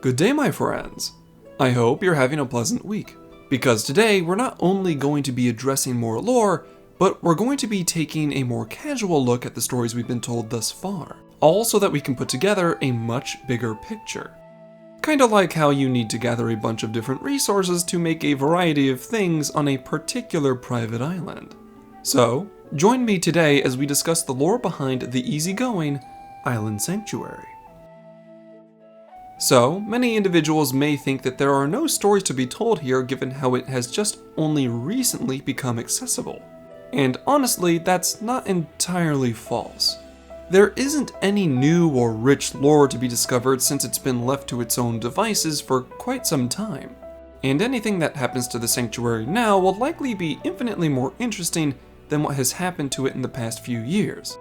Good day, my friends. I hope you're having a pleasant week, because today we're not only going to be addressing more lore, but we're going to be taking a more casual look at the stories we've been told thus far, all so that we can put together a much bigger picture. Kinda like how you need to gather a bunch of different resources to make a variety of things on a particular private island. So, join me today as we discuss the lore behind the easygoing Island Sanctuary. So, many individuals may think that there are no stories to be told here given how it has just only recently become accessible. And honestly, that's not entirely false. There isn't any new or rich lore to be discovered since it's been left to its own devices for quite some time. And anything that happens to the sanctuary now will likely be infinitely more interesting than what has happened to it in the past few years.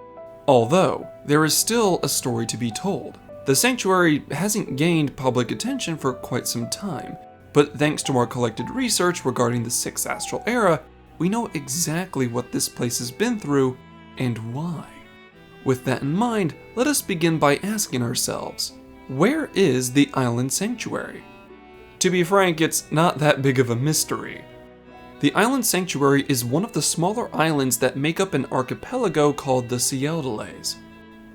Although, there is still a story to be told. The sanctuary hasn't gained public attention for quite some time, but thanks to our collected research regarding the 6th Astral Era, we know exactly what this place has been through and why. With that in mind, let us begin by asking ourselves, where is the Island Sanctuary? To be frank, it's not that big of a mystery. The Island Sanctuary is one of the smaller islands that make up an archipelago called the Sidestory.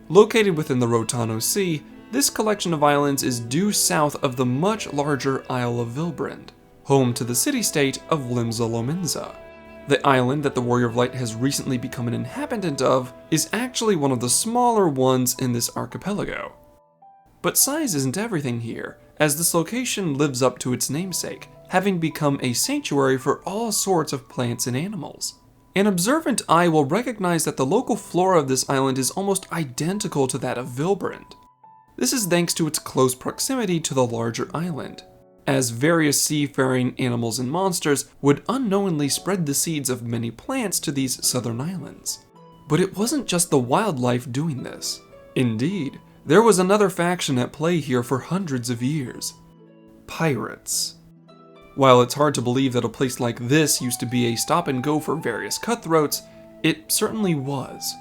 Located within the Rotano Sea, this collection of islands is due south of the much larger Isle of Vilbrand, home to the city-state of Limsa. The island that the Warrior of Light has recently become an inhabitant of is actually one of the smaller ones in this archipelago. But size isn't everything here, as this location lives up to its namesake, having become a sanctuary for all sorts of plants and animals. An observant eye will recognize that the local flora of this island is almost identical to that of Vilbrand. This is thanks to its close proximity to the larger island, as various seafaring animals and monsters would unknowingly spread the seeds of many plants to these southern islands. But it wasn't just the wildlife doing this. Indeed, there was another faction at play here for hundreds of years: pirates. While it's hard to believe that a place like this used to be a stop-and-go for various cutthroats, it certainly was.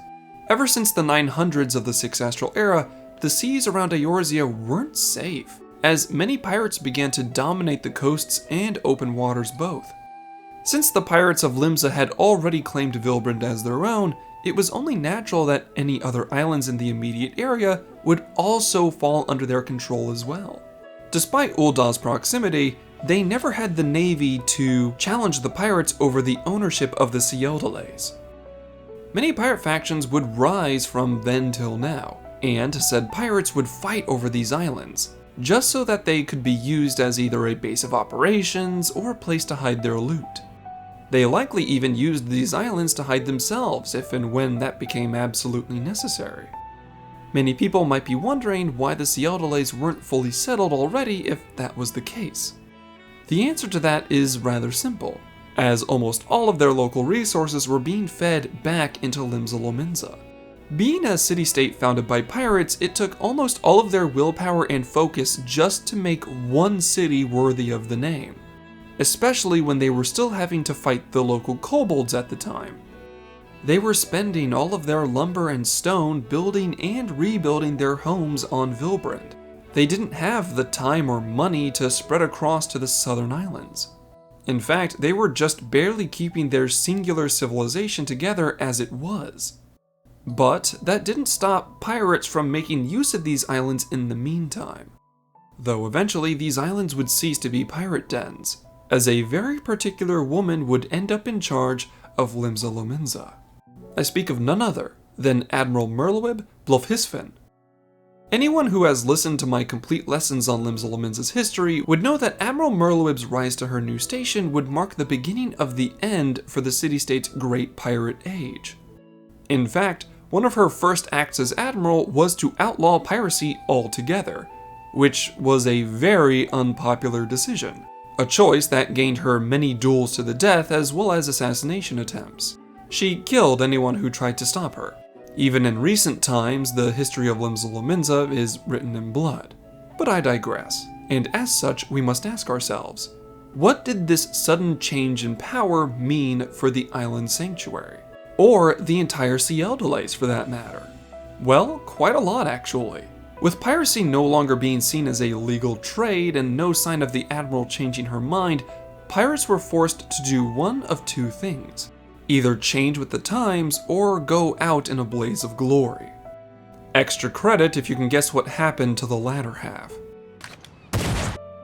Ever since the 900s of the 6th Astral Era, the seas around Eorzea weren't safe, as many pirates began to dominate the coasts and open waters both. Since the pirates of Limsa had already claimed Vilbrand as their own, it was only natural that any other islands in the immediate area would also fall under their control as well. Despite Uldah's proximity, they never had the navy to challenge the pirates over the ownership of the Sidestory. Many pirate factions would rise from then till now, and said pirates would fight over these islands, just so that they could be used as either a base of operations or a place to hide their loot. They likely even used these islands to hide themselves if and when that became absolutely necessary. Many people might be wondering why the Sidestory weren't fully settled already if that was the case. The answer to that is rather simple, as almost all of their local resources were being fed back into Limsa. Being a city-state founded by pirates, it took almost all of their willpower and focus just to make one city worthy of the name, especially when they were still having to fight the local kobolds at the time. They were spending all of their lumber and stone building and rebuilding their homes on Vilbrand. They didn't have the time or money to spread across to the southern islands. In fact, they were just barely keeping their singular civilization together as it was. But that didn't stop pirates from making use of these islands in the meantime. Though eventually these islands would cease to be pirate dens, as a very particular woman would end up in charge of Limsa. I speak of none other than Admiral Merlwib Blofhisfen. Anyone who has listened to my complete lessons on Limsa's history would know that Admiral Merlwib's rise to her new station would mark the beginning of the end for the city-state's Great Pirate Age. In fact, one of her first acts as admiral was to outlaw piracy altogether, which was a very unpopular decision, a choice that gained her many duels to the death as well as assassination attempts. She killed anyone who tried to stop her. Even in recent times, the history of Limsa is written in blood. But I digress, and as such, we must ask ourselves, what did this sudden change in power mean for the Island Sanctuary? Or the entire Sidestory for that matter? Well, quite a lot actually. With piracy no longer being seen as a legal trade and no sign of the Admiral changing her mind, pirates were forced to do one of two things: either change with the times or go out in a blaze of glory. Extra credit if you can guess what happened to the latter half.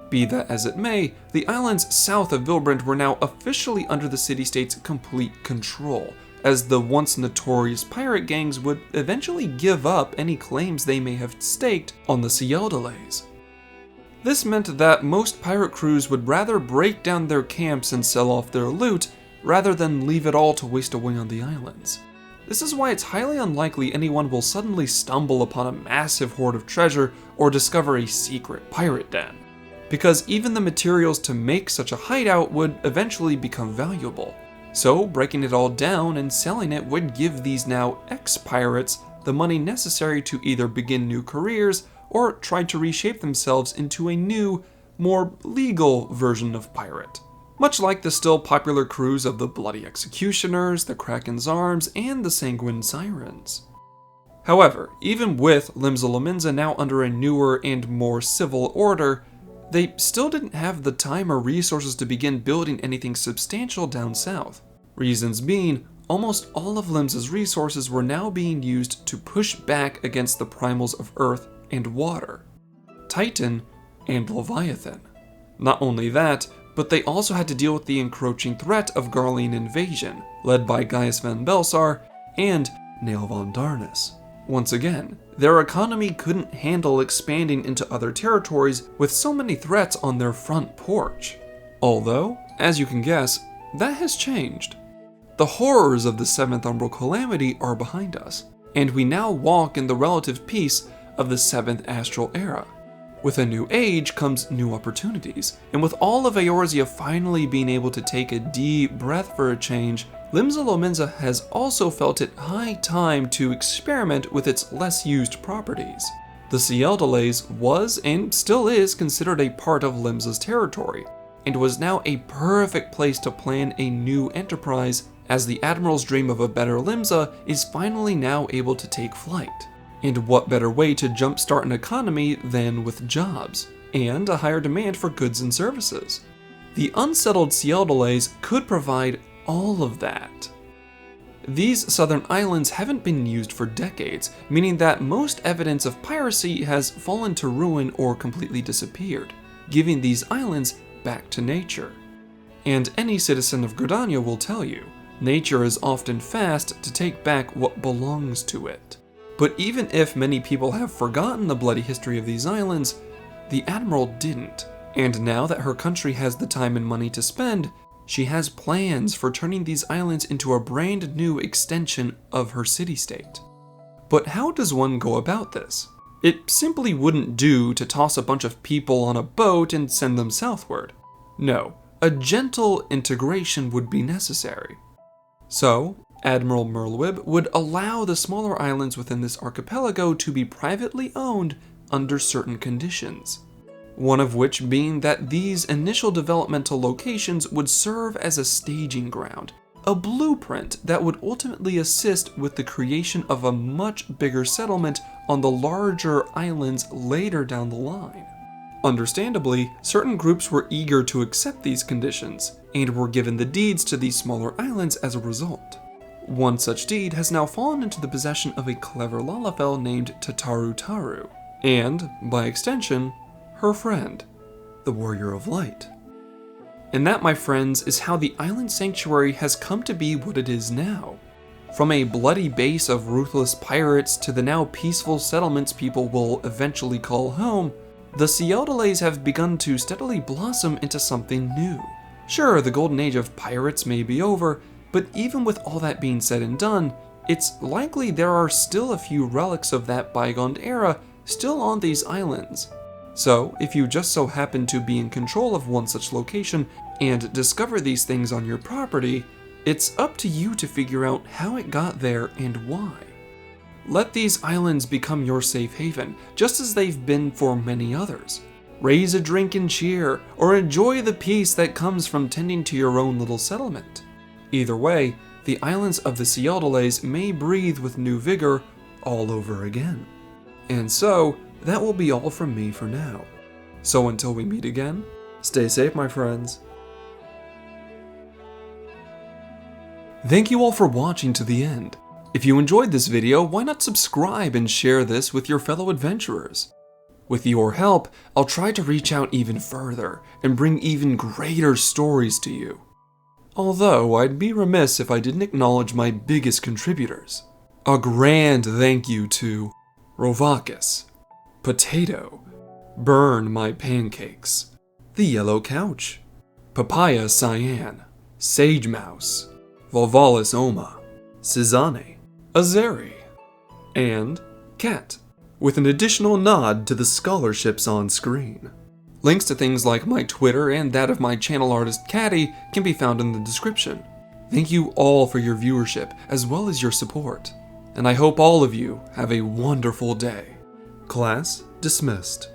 Be that as it may, the islands south of Vilbrand were now officially under the city-state's complete control, as the once notorious pirate gangs would eventually give up any claims they may have staked on the Cialdales. This meant that most pirate crews would rather break down their camps and sell off their loot, rather than leave it all to waste away on the islands. This is why it's highly unlikely anyone will suddenly stumble upon a massive hoard of treasure or discover a secret pirate den, because even the materials to make such a hideout would eventually become valuable. So breaking it all down and selling it would give these now ex-pirates the money necessary to either begin new careers or try to reshape themselves into a new, more legal version of pirate. Much like the still popular crews of the Bloody Executioners, the Kraken's Arms, and the Sanguine Sirens. However, even with Limsa Lominsa now under a newer and more civil order, they still didn't have the time or resources to begin building anything substantial down south. Reasons being, almost all of Limsa's resources were now being used to push back against the primals of Earth and Water, Titan and Leviathan. Not only that, but they also had to deal with the encroaching threat of Garlean invasion, led by Gaius van Belsar and Nail von Darnus. Once again, their economy couldn't handle expanding into other territories with so many threats on their front porch. Although, as you can guess, that has changed. The horrors of the Seventh Umbral Calamity are behind us, and we now walk in the relative peace of the Seventh Astral Era. With a new age comes new opportunities, and with all of Eorzea finally being able to take a deep breath for a change, Limsa Lominsa has also felt it high time to experiment with its less used properties. The Cialdales was, and still is, considered a part of Limsa's territory, and was now a perfect place to plan a new enterprise, as the Admiral's dream of a better Limsa is finally now able to take flight. And what better way to jumpstart an economy than with jobs, and a higher demand for goods and services? The unsettled Cialdales could provide all of that. These southern islands haven't been used for decades, meaning that most evidence of piracy has fallen to ruin or completely disappeared, giving these islands back to nature. And any citizen of Gridania will tell you, nature is often fast to take back what belongs to it. But even if many people have forgotten the bloody history of these islands, the Admiral didn't, and now that her country has the time and money to spend, she has plans for turning these islands into a brand new extension of her city-state. But how does one go about this? It simply wouldn't do to toss a bunch of people on a boat and send them southward. No, a gentle integration would be necessary. So, Admiral Merlwyb would allow the smaller islands within this archipelago to be privately owned under certain conditions. One of which being that these initial developmental locations would serve as a staging ground, a blueprint that would ultimately assist with the creation of a much bigger settlement on the larger islands later down the line. Understandably, certain groups were eager to accept these conditions, and were given the deeds to these smaller islands as a result. One such deed has now fallen into the possession of a clever Lalafell named Tataru Taru, and, by extension, her friend, the Warrior of Light. And that, my friends, is how the island sanctuary has come to be what it is now. From a bloody base of ruthless pirates to the now peaceful settlements people will eventually call home, the Cialdales have begun to steadily blossom into something new. Sure, the golden age of pirates may be over, but even with all that being said and done, it's likely there are still a few relics of that bygone era still on these islands. So, if you just so happen to be in control of one such location and discover these things on your property, it's up to you to figure out how it got there and why. Let these islands become your safe haven, just as they've been for many others. Raise a drink and cheer, or enjoy the peace that comes from tending to your own little settlement. Either way, the islands of the Cialdales may breathe with new vigor all over again. And so, that will be all from me for now. So until we meet again, stay safe, my friends. Thank you all for watching to the end. If you enjoyed this video, why not subscribe and share this with your fellow adventurers? With your help, I'll try to reach out even further and bring even greater stories to you. Although, I'd be remiss if I didn't acknowledge my biggest contributors. A grand thank you to Rovakis, Potato, Burn My Pancakes, The Yellow Couch, Papaya Cyan, Sage Mouse, Volvalis Oma, Cizane, Azeri, and Cat, with an additional nod to the scholarships on screen. Links to things like my Twitter and that of my channel artist Catty can be found in the description. Thank you all for your viewership as well as your support, and I hope all of you have a wonderful day. Class dismissed.